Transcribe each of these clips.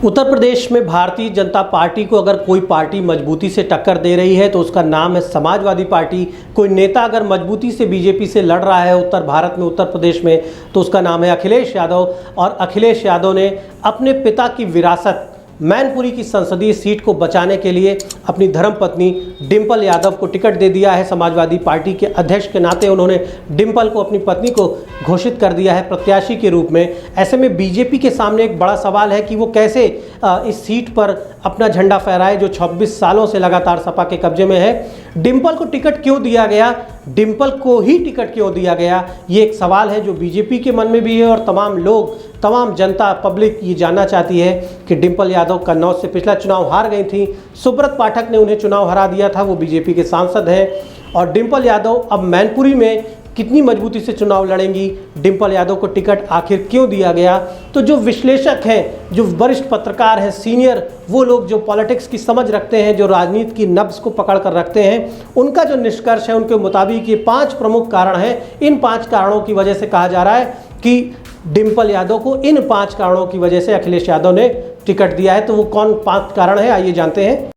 उत्तर प्रदेश में भारतीय जनता पार्टी को अगर कोई पार्टी मजबूती से टक्कर दे रही है तो उसका नाम है समाजवादी पार्टी। कोई नेता अगर मजबूती से बीजेपी से लड़ रहा है उत्तर भारत में, उत्तर प्रदेश में, तो उसका नाम है अखिलेश यादव। और अखिलेश यादव ने अपने पिता की विरासत मैनपुरी की संसदीय सीट को बचाने के लिए अपनी धर्मपत्नी डिंपल यादव को टिकट दे दिया है। समाजवादी पार्टी के अध्यक्ष के नाते उन्होंने डिंपल को, अपनी पत्नी को घोषित कर दिया है प्रत्याशी के रूप में। ऐसे में बीजेपी के सामने एक बड़ा सवाल है कि वो कैसे इस सीट पर अपना झंडा फहराए जो 26 सालों से लगातार सपा के कब्जे में है। डिंपल को टिकट क्यों दिया गया, डिंपल को ही टिकट क्यों दिया गया, ये एक सवाल है जो बीजेपी के मन में भी है और तमाम लोग, तमाम जनता, पब्लिक ये जानना चाहती है कि डिंपल यादव कन्नौज से पिछला चुनाव हार गई थी। सुब्रत पाठक ने उन्हें चुनाव हरा दिया था, वो बीजेपी के सांसद हैं। और डिंपल यादव अब मैनपुरी में कितनी मजबूती से चुनाव लड़ेंगी, डिंपल यादव को टिकट आखिर क्यों दिया गया। तो जो विश्लेषक हैं, जो वरिष्ठ पत्रकार हैं, सीनियर, वो लोग जो पॉलिटिक्स की समझ रखते हैं, जो राजनीति की नब्ज को पकड़ कर रखते हैं, उनका जो निष्कर्ष है उनके मुताबिक ये 5 प्रमुख कारण हैं। इन 5 कारणों की वजह से कहा जा रहा है कि डिंपल यादव को इन 5 कारणों की वजह से अखिलेश यादव ने टिकट दिया है। तो वो कौन 5 कारण है, आइए जानते हैं।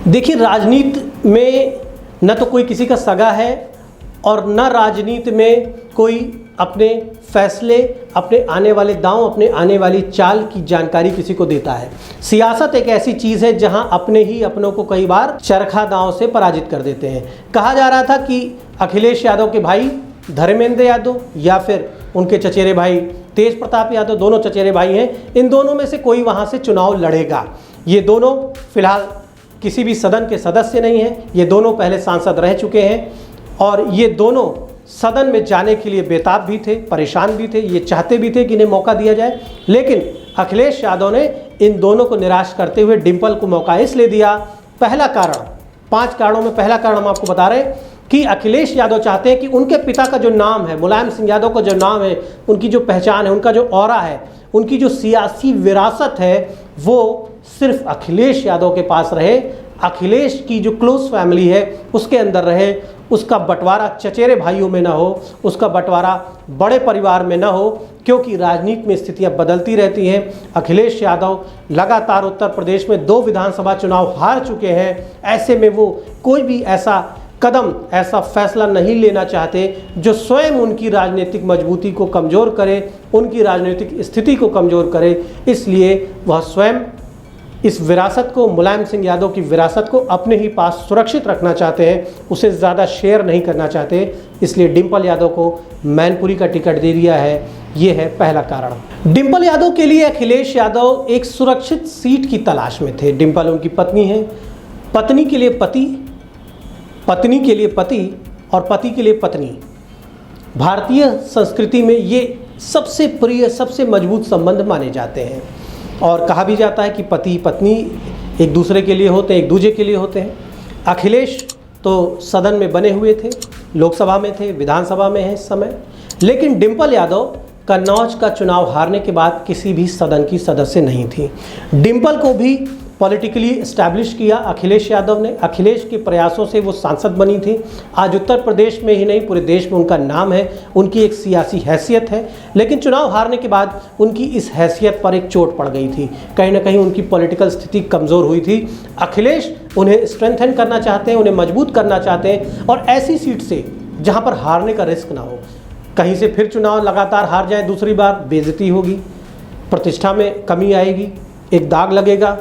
देखिए, राजनीति में न तो कोई किसी का सगा है और न राजनीति में कोई अपने फैसले, अपने आने वाले दांव, अपने आने वाली चाल की जानकारी किसी को देता है। सियासत एक ऐसी चीज़ है जहां अपने ही अपनों को कई बार चरखा दांव से पराजित कर देते हैं। कहा जा रहा था कि अखिलेश यादव के भाई धर्मेंद्र यादव या फिर उनके चचेरे भाई तेज प्रताप यादव, दोनों चचेरे भाई हैं, इन दोनों में से कोई वहां से चुनाव लड़ेगा। ये दोनों फिलहाल किसी भी सदन के सदस्य नहीं हैं, ये दोनों पहले सांसद रह चुके हैं और ये दोनों सदन में जाने के लिए बेताब भी थे, परेशान भी थे, ये चाहते भी थे कि इन्हें मौका दिया जाए। लेकिन अखिलेश यादव ने इन दोनों को निराश करते हुए डिंपल को मौका इसलिए दिया। पहला कारण, 5 कारणों में पहला कारण हम आपको बता रहे हैं कि अखिलेश यादव चाहते हैं कि उनके पिता का जो नाम है, मुलायम सिंह यादव का जो नाम है, उनकी जो पहचान है, उनका जो ऑरा है, उनकी जो सियासी विरासत है, वो सिर्फ अखिलेश यादव के पास रहे। अखिलेश की जो क्लोज फैमिली है उसके अंदर रहे, उसका बंटवारा चचेरे भाइयों में ना हो, उसका बंटवारा बड़े परिवार में ना हो, क्योंकि राजनीति में स्थितियां बदलती रहती हैं। अखिलेश यादव लगातार उत्तर प्रदेश में 2 विधानसभा चुनाव हार चुके हैं। ऐसे में वो कोई भी ऐसा कदम, ऐसा फैसला नहीं लेना चाहते जो स्वयं उनकी राजनीतिक मजबूती को कमज़ोर करे, उनकी राजनीतिक स्थिति को कमज़ोर करे। इसलिए वह स्वयं इस विरासत को, मुलायम सिंह यादव की विरासत को अपने ही पास सुरक्षित रखना चाहते हैं, उसे ज़्यादा शेयर नहीं करना चाहते। इसलिए डिंपल यादव को मैनपुरी का टिकट दे दिया है। ये है पहला कारण। डिंपल यादव के लिए अखिलेश यादव एक सुरक्षित सीट की तलाश में थे। डिंपल उनकी पत्नी है, पत्नी के लिए पति, पत्नी के लिए पति और पति के लिए पत्नी। भारतीय संस्कृति में ये सबसे प्रिय, सबसे मजबूत संबंध माने जाते हैं और कहा भी जाता है कि पति पत्नी एक दूसरे के लिए होते हैं, एक दूसरे के लिए होते हैं। अखिलेश तो सदन में बने हुए थे, लोकसभा में थे, विधानसभा में हैं इस समय। लेकिन डिंपल यादव कन्नौज का चुनाव हारने के बाद किसी भी सदन की सदस्य नहीं थी। डिंपल को भी पॉलिटिकली इस्टेब्लिश किया अखिलेश यादव ने। अखिलेश के प्रयासों से वो सांसद बनी थी। आज उत्तर प्रदेश में ही नहीं, पूरे देश में उनका नाम है, उनकी एक सियासी हैसियत है। लेकिन चुनाव हारने के बाद उनकी इस हैसियत पर एक चोट पड़ गई थी, कहीं ना कहीं उनकी पॉलिटिकल स्थिति कमज़ोर हुई थी। अखिलेश उन्हें स्ट्रेंथन करना चाहते हैं, उन्हें मजबूत करना चाहते हैं और ऐसी सीट से जहाँ पर हारने का रिस्क ना हो। कहीं से फिर चुनाव लगातार हार जाए, दूसरी बार बेइज्जती होगी, प्रतिष्ठा में कमी आएगी, एक दाग लगेगा।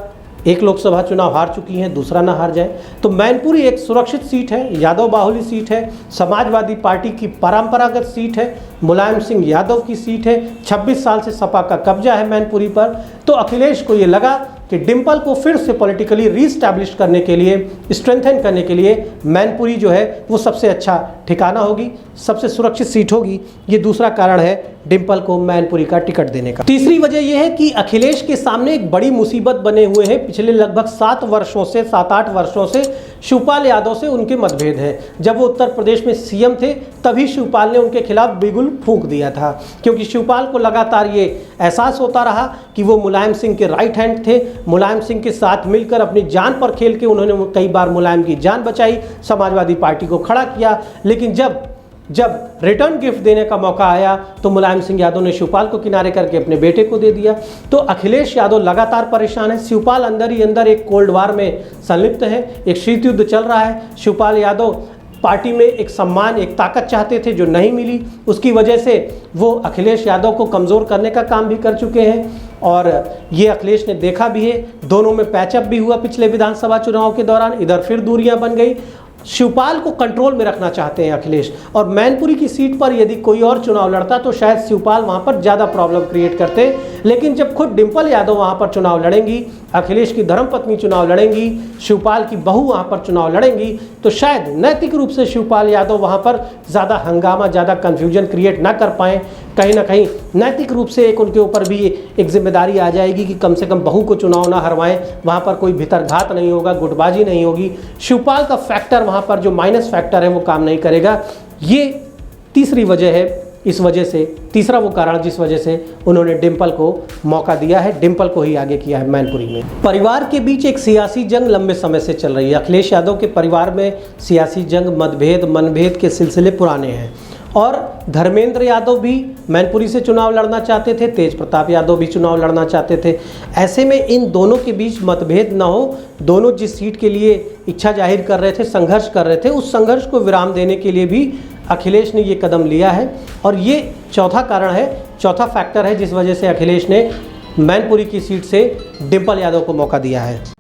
एक लोकसभा चुनाव हार चुकी हैं, दूसरा ना हार जाए। तो मैनपुरी एक सुरक्षित सीट है, यादव बाहुली सीट है, समाजवादी पार्टी की परंपरागत सीट है, मुलायम सिंह यादव की सीट है, 26 साल से सपा का कब्जा है मैनपुरी पर। तो अखिलेश को ये लगा कि डिंपल को फिर से पॉलिटिकली रीस्टैब्लिश करने के लिए, स्ट्रेंथन करने के लिए मैनपुरी जो है वो सबसे अच्छा ठिकाना होगी, सबसे सुरक्षित सीट होगी। ये दूसरा कारण है डिंपल को मैनपुरी का टिकट देने का। तीसरी वजह यह है कि अखिलेश के सामने एक बड़ी मुसीबत बने हुए हैं। पिछले लगभग 7 वर्षों से, 7-8 वर्षों से शिवपाल यादव से उनके मतभेद हैं। जब वो उत्तर प्रदेश में सीएम थे तभी शिवपाल ने उनके खिलाफ बिगुल फूंक दिया था, क्योंकि शिवपाल को लगातार ये एहसास होता रहा कि वो मुलायम सिंह के राइट हैंड थे। मुलायम सिंह के साथ मिलकर अपनी जान पर खेल के उन्होंने कई बार मुलायम की जान बचाई, समाजवादी पार्टी को खड़ा किया। लेकिन जब जब रिटर्न गिफ्ट देने का मौका आया तो मुलायम सिंह यादव ने शिवपाल को किनारे करके अपने बेटे को दे दिया। तो अखिलेश यादव लगातार परेशान है। शिवपाल अंदर ही अंदर एक कोल्ड वार में संलिप्त है, एक शीत युद्ध चल रहा है। शिवपाल यादव पार्टी में एक सम्मान, एक ताकत चाहते थे जो नहीं मिली, उसकी वजह से वो अखिलेश यादव को कमज़ोर करने का काम भी कर चुके हैं और ये अखिलेश ने देखा भी है। दोनों में पैचअप भी हुआ पिछले विधानसभा चुनाव के दौरान, इधर फिर दूरियां बन गई। शिवपाल को कंट्रोल में रखना चाहते हैं अखिलेश, और मैनपुरी की सीट पर यदि कोई और चुनाव लड़ता तो शायद शिवपाल वहां पर ज़्यादा प्रॉब्लम क्रिएट करते, लेकिन जब खुद डिंपल यादव वहां पर चुनाव लड़ेंगी, अखिलेश की धर्मपत्नी चुनाव लड़ेंगी, शिवपाल की बहू वहां पर चुनाव लड़ेंगी, तो शायद नैतिक रूप से शिवपाल यादव वहां पर ज़्यादा हंगामा, ज़्यादा कन्फ्यूजन क्रिएट ना कर पाएँ। कहीं ना कहीं नैतिक रूप से एक उनके ऊपर भी एक जिम्मेदारी आ जाएगी कि कम से कम बहू को चुनाव ना हरवाएं, वहाँ पर कोई भीतरघात नहीं होगा, गुटबाजी नहीं होगी। शिवपाल का फैक्टर वहाँ पर जो माइनस फैक्टर है वो काम नहीं करेगा। ये तीसरी वजह है, इस वजह से तीसरा वो कारण जिस वजह से उन्होंने डिंपल को मौका दिया है, डिंपल को ही आगे किया है मैनपुरी में। परिवार के बीच एक सियासी जंग लंबे समय से चल रही है। अखिलेश यादव के परिवार में सियासी जंग, मतभेद, मनभेद के सिलसिले पुराने हैं और धर्मेंद्र यादव भी मैनपुरी से चुनाव लड़ना चाहते थे, तेज प्रताप यादव भी चुनाव लड़ना चाहते थे। ऐसे में इन दोनों के बीच मतभेद न हो, दोनों जिस सीट के लिए इच्छा जाहिर कर रहे थे, संघर्ष कर रहे थे, उस संघर्ष को विराम देने के लिए भी अखिलेश ने ये कदम लिया है और ये चौथा कारण है, चौथा फैक्टर है जिस वजह से अखिलेश ने मैनपुरी की सीट से डिंपल यादव को मौका दिया है।